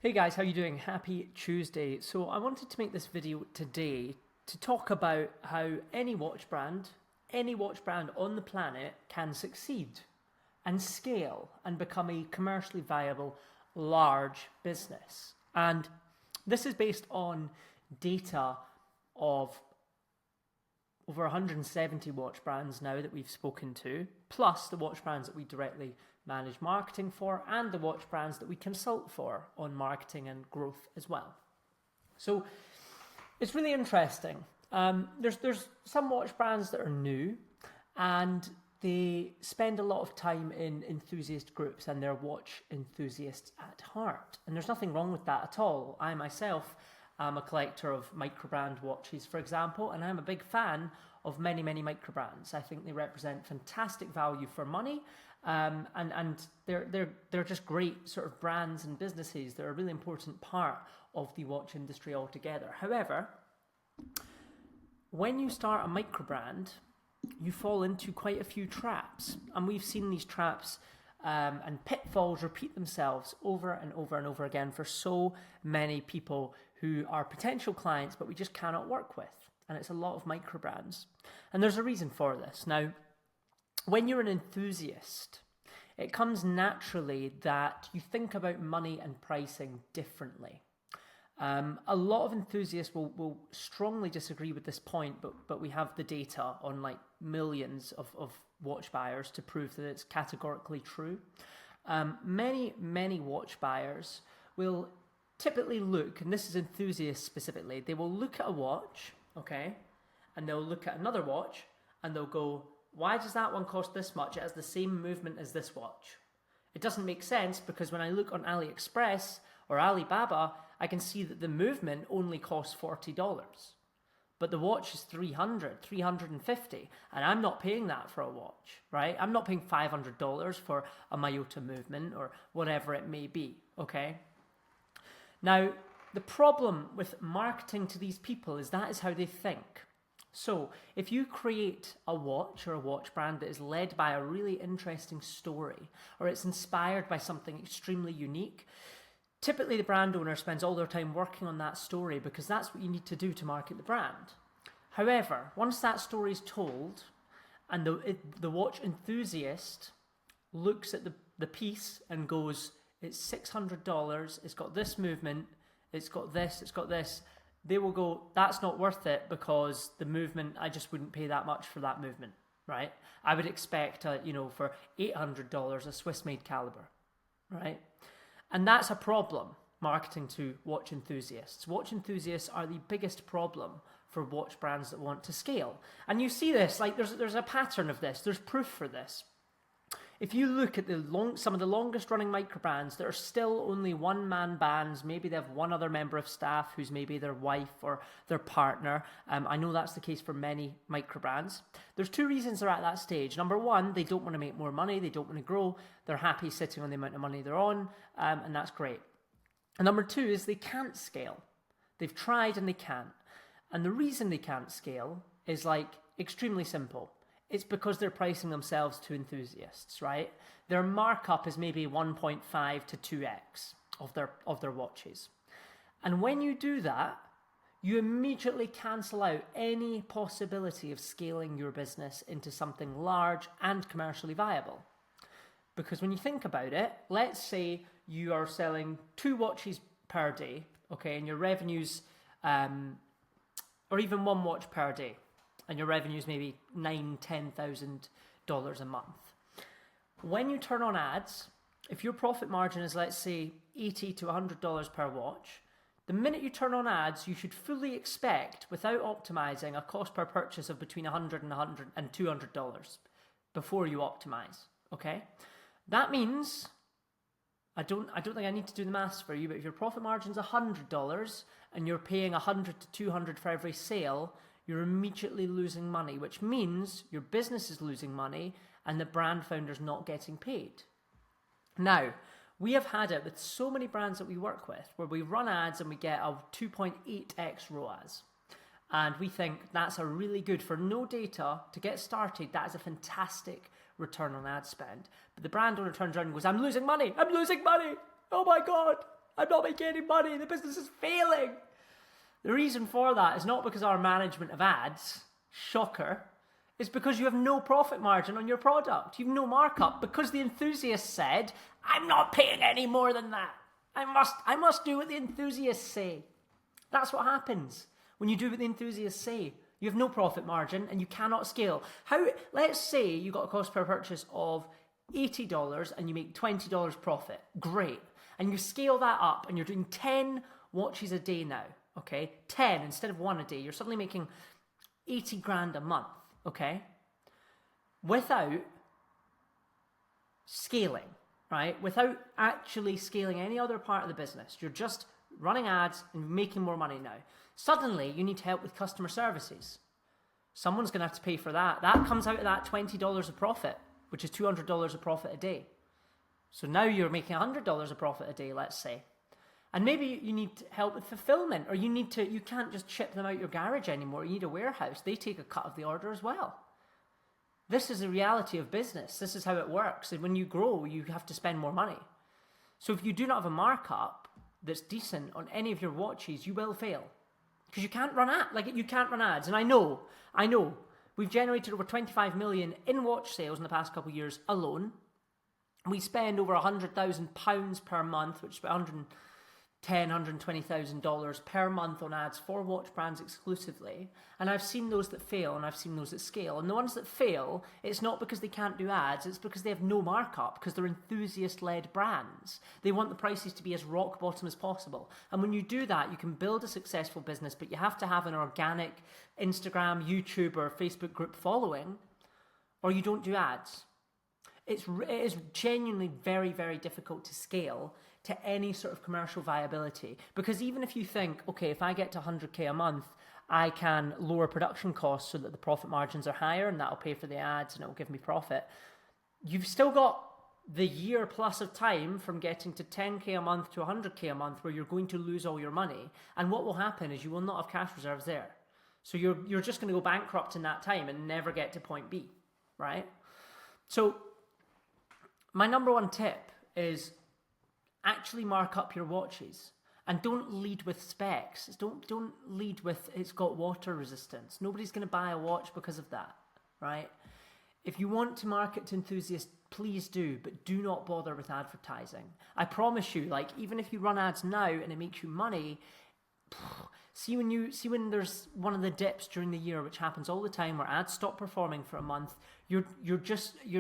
Hey guys, how you doing? Happy Tuesday. So I wanted to make this video today to talk about how any watch brand on the planet can succeed and scale and become a commercially viable large business. And this is based on data of over 170 watch brands now that we've spoken to, plus the watch brands that we directly manage marketing for and the watch brands that we consult for on marketing and growth as well. So it's really interesting. There's some watch brands that are new and they spend a lot of time in enthusiast groups and they're watch enthusiasts at heart. And there's nothing wrong with that at all. I myself am a collector of microbrand watches, for example, and I'm a big fan of many microbrands. I think they represent fantastic value for money, and they're just great sort of brands and businesses. They're a really important part of the watch industry altogether. However, when you start a microbrand, you fall into quite a few traps, and we've seen these traps and pitfalls repeat themselves over and over again for so many people who are potential clients but we just cannot work with. And it's a lot of microbrands. And there's a reason for this. Now, when you're an enthusiast, it comes naturally that you think about money and pricing differently. A lot of enthusiasts will strongly disagree with this point, but we have the data on like millions of watch buyers to prove that it's categorically true. Many watch buyers will typically look, and this is enthusiasts specifically, they will look at a watch, okay, and they'll look at another watch and they'll go, why does that one cost this much? It has the same movement as this watch. It doesn't make sense because when I look on AliExpress or Alibaba, I can see that the movement only costs $40. But the watch is $300, $350, and I'm not paying that for a watch, right? I'm not paying $500 for a Miyota movement or whatever it may be, okay? Now, the problem with marketing to these people is that is how they think. So if you create a watch or a watch brand that is led by a really interesting story, or it's inspired by something extremely unique, typically the brand owner spends all their time working on that story because that's what you need to do to market the brand. However, once that story is told and the watch enthusiast looks at the piece and goes, it's $600, it's got this movement, it's got this, they will go, that's not worth it because the movement, I just wouldn't pay that much for that movement, right? I would expect, for $800, a Swiss-made caliber, right? And that's a problem, marketing to watch enthusiasts. Watch enthusiasts are the biggest problem for watch brands that want to scale. And you see this, like there's a pattern of this, there's proof for this. If you look at some of the longest running microbrands that are still only one-man bands, maybe they have one other member of staff who's maybe their wife or their partner. I know that's the case for many microbrands. There's two reasons they're at that stage. Number one, they don't want to make more money, they don't want to grow, they're happy sitting on the amount of money they're on, and that's great. And number two is they can't scale. They've tried and they can't. And the reason they can't scale is like extremely simple. It's because they're pricing themselves to enthusiasts, right? Their markup is maybe 1.5 to 2x of their watches. And when you do that, you immediately cancel out any possibility of scaling your business into something large and commercially viable. Because when you think about it, let's say you are selling 2 watches per day, okay, and your revenues, or even 1 watch per day, and your revenue is maybe $9,000-$10,000 a month. When you turn on ads, if your profit margin is, let's say, $80 to $100 per watch, the minute you turn on ads, you should fully expect, without optimizing, a cost per purchase of between $100 and $200 before you optimize, okay? That means, I don't think I need to do the maths for you, but if your profit margin is $100 and you're paying $100 to $200 for every sale, you're immediately losing money, which means your business is losing money and the brand founder's not getting paid. Now, we have had it with so many brands that we work with where we run ads and we get a 2.8x ROAS. And we think that's a really good, for no data, to get started, that is a fantastic return on ad spend. But the brand owner turns around and goes, I'm losing money, oh my God. I'm not making any money. The business is failing. The reason for that is not because our management of ads, shocker, it's because you have no profit margin on your product. You have no markup because the enthusiast said, I'm not paying any more than that. I must do what the enthusiasts say. That's what happens when you do what the enthusiasts say. You have no profit margin and you cannot scale. Let's say you got a cost per purchase of $80 and you make $20 profit. Great. And you scale that up and you're doing 10 watches a day now. Okay, 10 instead of 1 a day. You're suddenly making 80 grand a month. Okay, without scaling, right? Without actually scaling any other part of the business. You're just running ads and making more money now. Suddenly, you need help with customer services. Someone's going to have to pay for that. That comes out of that $20 of profit, which is $200 of profit a day. So now you're making $100 of profit a day, let's say. And maybe you need help with fulfillment, or you can't just ship them out your garage anymore. You need a warehouse. They take a cut of the order as well. This is the reality of business. This is how it works. And when you grow, you have to spend more money. So if you do not have a markup that's decent on any of your watches, you will fail. Because you can't run ads. And I know, we've generated over 25 million in watch sales in the past couple of years alone. We spend over £100,000 per month, which is about $120,000 per month on ads for watch brands exclusively. And I've seen those that fail and I've seen those that scale. And the ones that fail, it's not because they can't do ads, it's because they have no markup, because they're enthusiast-led brands. They want the prices to be as rock bottom as possible. And when you do that, you can build a successful business, but you have to have an organic Instagram, YouTube, or Facebook group following, or you don't do ads. It is genuinely very, very difficult to scale to any sort of commercial viability. Because even if you think, okay, if I get to 100K a month, I can lower production costs so that the profit margins are higher and that'll pay for the ads and it'll give me profit. You've still got the year plus of time from getting to 10K a month to 100K a month where you're going to lose all your money. And what will happen is you will not have cash reserves there. So you're just going to go bankrupt in that time and never get to point B, right? So my number one tip is actually mark up your watches, and don't lead with specs. Don't lead with it's got water resistance. Nobody's going to buy a watch because of that, right? If you want to market to enthusiasts, please do, but do not bother with advertising. I promise you, like, even if you run ads now and it makes you money, see when there's one of the dips during the year, which happens all the time, where ads stop performing for a month, you're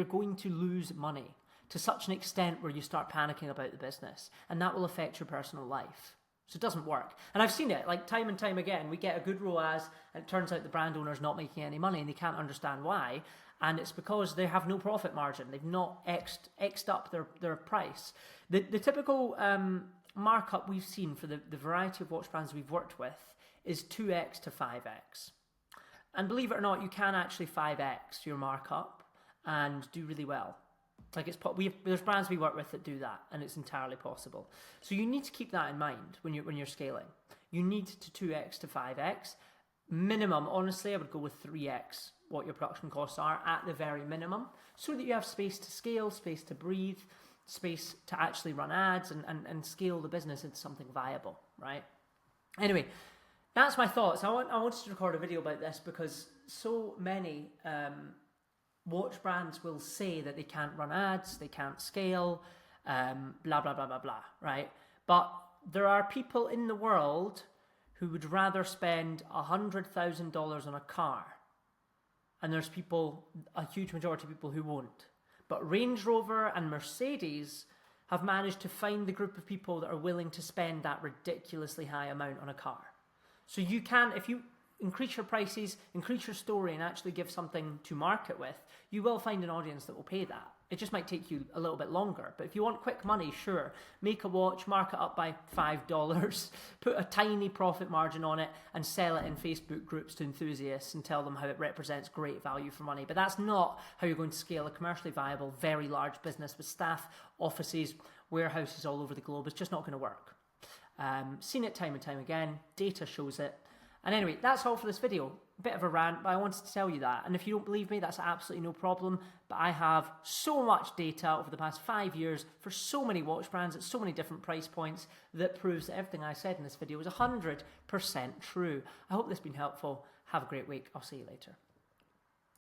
going to lose money to such an extent where you start panicking about the business, and that will affect your personal life. So it doesn't work. And I've seen it, like, time and time again. We get a good ROAS and it turns out the brand owner's not making any money and they can't understand why. And it's because they have no profit margin. They've not x'd up their price. The typical markup we've seen for the variety of watch brands we've worked with is 2x to 5x. And believe it or not, you can actually 5x your markup and do really well. Like, there's brands we work with that do that, and it's entirely possible. So you need to keep that in mind when you're scaling. You need to 2x to 5x. Minimum, honestly, I would go with 3x what your production costs are at the very minimum, so that you have space to scale, space to breathe, space to actually run ads and scale the business into something viable, right? Anyway, that's my thoughts. I wanted to record a video about this because so many watch brands will say that they can't run ads, they can't scale, blah, blah, blah, blah, blah, right? But there are people in the world who would rather spend $100,000 on a car. And there's a huge majority of people who won't. But Range Rover and Mercedes have managed to find the group of people that are willing to spend that ridiculously high amount on a car. So you can, if you increase your prices, increase your story, and actually give something to market with, you will find an audience that will pay that. It just might take you a little bit longer. But if you want quick money, sure, make a watch, mark it up by $5, put a tiny profit margin on it, and sell it in Facebook groups to enthusiasts and tell them how it represents great value for money. But that's not how you're going to scale a commercially viable, very large business with staff, offices, warehouses all over the globe. It's just not going to work. Seen it time and time again. Data shows it. And anyway, that's all for this video. A bit of a rant, but I wanted to tell you that. And if you don't believe me, that's absolutely no problem. But I have so much data over the past 5 years for so many watch brands at so many different price points that proves that everything I said in this video is 100% true. I hope this has been helpful. Have a great week. I'll see you later.